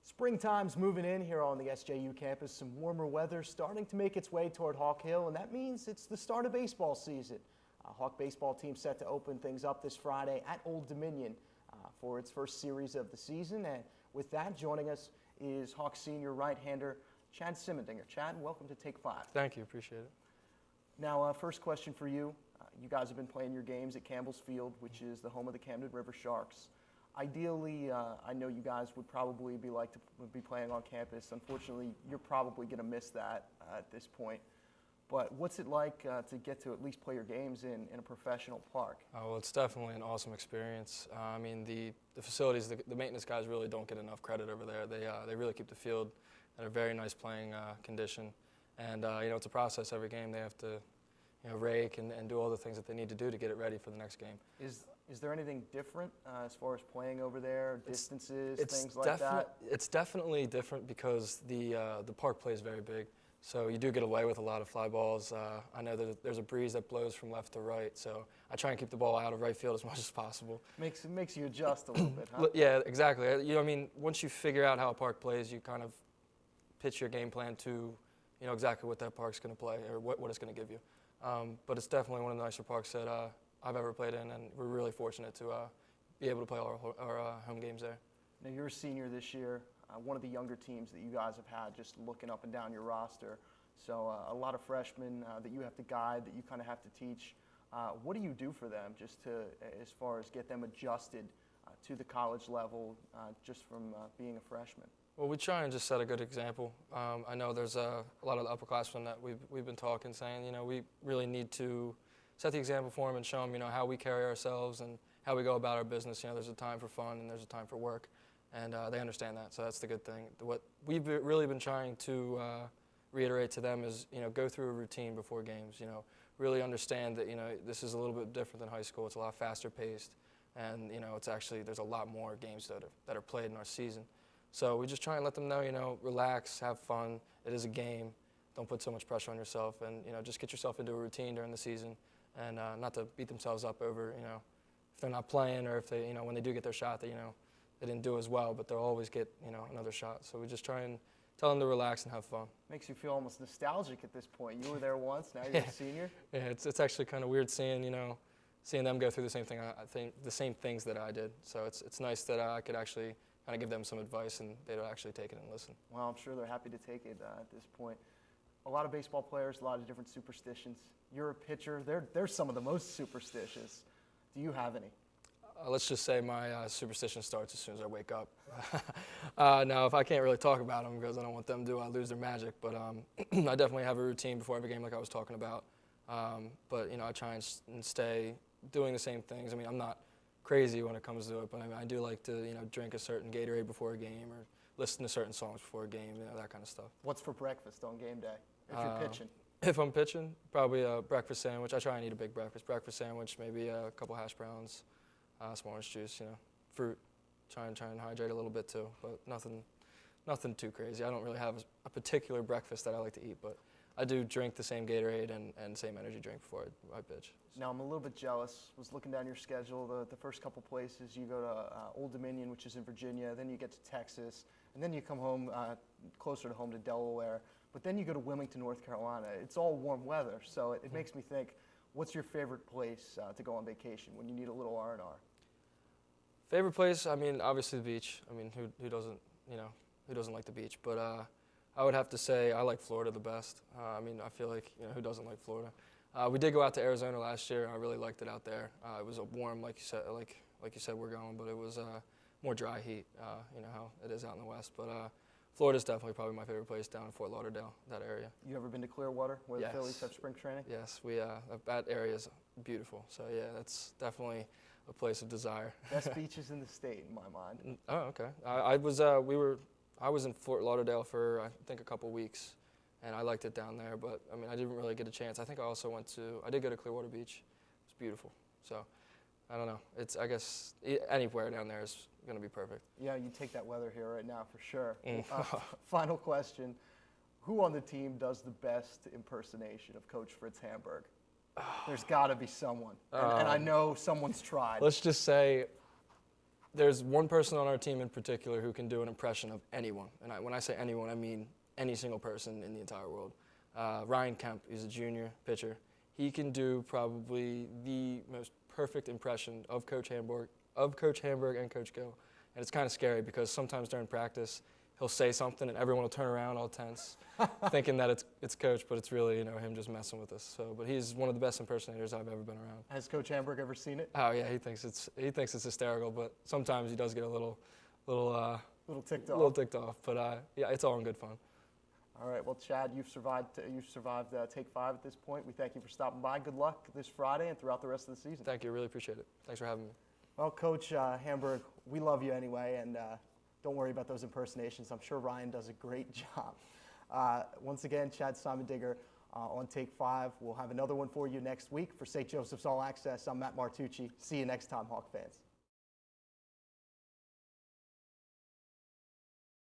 Springtime's moving in here on the SJU campus. Some warmer weather starting to make its way toward Hawk Hill, and that means it's the start of baseball season. Hawk baseball team set to open things up this Friday at Old Dominion for its first series of the season. And with that, joining us is Hawk senior right-hander Chad Simendinger. Chad, welcome to Take 5. Thank you, appreciate it. Now, first question for you. You guys have been playing your games at Campbells Field, which is the home of the Camden River Sharks. Ideally, I know you guys would probably be playing on campus. Unfortunately, you're probably going to miss that at this point. But what's it like to get to at least play your games in a professional park? Well, it's definitely an awesome experience. I mean, the facilities, the maintenance guys really don't get enough credit over there. They really keep the field in a very nice playing condition. And, it's a process every game. They have to, rake and do all the things that they need to do to get it ready for the next game. Is there anything different as far as playing over there, distances, things like that? It's definitely different because the park plays very big. So you do get away with a lot of fly balls. I know that there's a breeze that blows from left to right, so I try and keep the ball out of right field as much as possible. Makes you adjust a little bit, huh? Yeah, exactly. Once you figure out how a park plays, you kind of pitch your game plan to, exactly what that park's going to play or what it's going to give you. But it's definitely one of the nicer parks that I've ever played in, and we're really fortunate to be able to play our home games there. Now, you're a senior this year, one of the younger teams that you guys have had, just looking up and down your roster. So a lot of freshmen that you have to guide, that you kind of have to teach. What do you do for them just to, as far as get them adjusted to the college level just from being a freshman? Well, we try and just set a good example. I know there's a lot of the upperclassmen that we've been talking, saying, we really need to set the example for them and show them, how we carry ourselves and how we go about our business. There's a time for fun and there's a time for work, and they understand that, so that's the good thing. What we've really been trying to reiterate to them is, go through a routine before games. Really understand that, this is a little bit different than high school. It's a lot faster paced, and it's actually there's a lot more games that are played in our season. So we just try and let them know, relax, have fun. It is a game. Don't put so much pressure on yourself, and just get yourself into a routine during the season, and not to beat themselves up over if they're not playing, or if they when they do get their shot that they didn't do as well, but they'll always get another shot. So we just try and tell them to relax and have fun. Makes you feel almost nostalgic at this point. You were there once, now you're a senior. Yeah, it's actually kind of weird seeing them go through the same thing. I think the same things that I did. So it's nice that I could actually kind of give them some advice, and they'll actually take it and listen. Well, I'm sure they're happy to take it at this point. A lot of baseball players, a lot of different superstitions. You're a pitcher. They're some of the most superstitious. Do you have any? Let's just say my superstition starts as soon as I wake up. Now, if I can't really talk about them because I don't want them to lose their magic, but I definitely have a routine before every game like I was talking about. But, I try and stay doing the same things. I mean, I'm not crazy when it comes to it, but I do like to drink a certain Gatorade before a game or listen to certain songs before a game, that kind of stuff. What's for breakfast on game day if you're pitching? If I'm pitching, probably a breakfast sandwich. I try and eat a big breakfast sandwich, maybe a couple hash browns, some orange juice, fruit. Try and hydrate a little bit too, but nothing too crazy. I don't really have a particular breakfast that I like to eat, but I do drink the same Gatorade and same energy drink before I pitch. Now, I'm a little bit jealous. Was looking down your schedule. The first couple places, you go to Old Dominion, which is in Virginia. Then you get to Texas. And then you come home closer to home to Delaware. But then you go to Wilmington, North Carolina. It's all warm weather. So it makes me think, what's your favorite place to go on vacation when you need a little R&R? Favorite place? I mean, obviously the beach. I mean, who doesn't like the beach? But I would have to say I like Florida the best. I feel like, who doesn't like Florida? We did go out to Arizona last year. I really liked it out there. It was a warm, like you said, we're going, but it was more dry heat, how it is out in the West. But Florida's definitely probably my favorite place down in Fort Lauderdale, that area. You ever been to Clearwater, where Yes. the Phillies have spring training? Yes, that area is beautiful. So yeah, that's definitely a place of desire. Best beaches in the state, in my mind. Oh, okay. I was in Fort Lauderdale for I think a couple weeks, and I liked it down there. But I didn't really get a chance. I think I did go to Clearwater Beach. It's beautiful. So I don't know. I guess anywhere down there is going to be perfect. Yeah, you take that weather here right now for sure. Final question. Who on the team does the best impersonation of Coach Fritz Hamburg? There's got to be someone. And I know someone's tried. Let's just say there's one person on our team in particular who can do an impression of anyone. And when I say anyone, I mean any single person in the entire world. Ryan Kemp, he's a junior pitcher. He can do probably the most perfect impression of Coach Hamburg and Coach Gill. And it's kind of scary because sometimes during practice, he'll say something and everyone will turn around all tense, thinking that it's Coach, but it's really, him just messing with us. So, but he's one of the best impersonators I've ever been around. Has Coach Hamburg ever seen it? Oh yeah, he thinks it's hysterical, but sometimes he does get a little ticked off. A little ticked off, but yeah, it's all in good fun. All right, well, Chad, you've survived Take 5 at this point. We thank you for stopping by. Good luck this Friday and throughout the rest of the season. Thank you, really appreciate it. Thanks for having me. Well, Coach Hamburg, we love you anyway, and don't worry about those impersonations. I'm sure Ryan does a great job. Once again, Chad Simendinger on Take 5. We'll have another one for you next week. For St. Joseph's All Access, I'm Matt Martucci. See you next time, Hawk fans.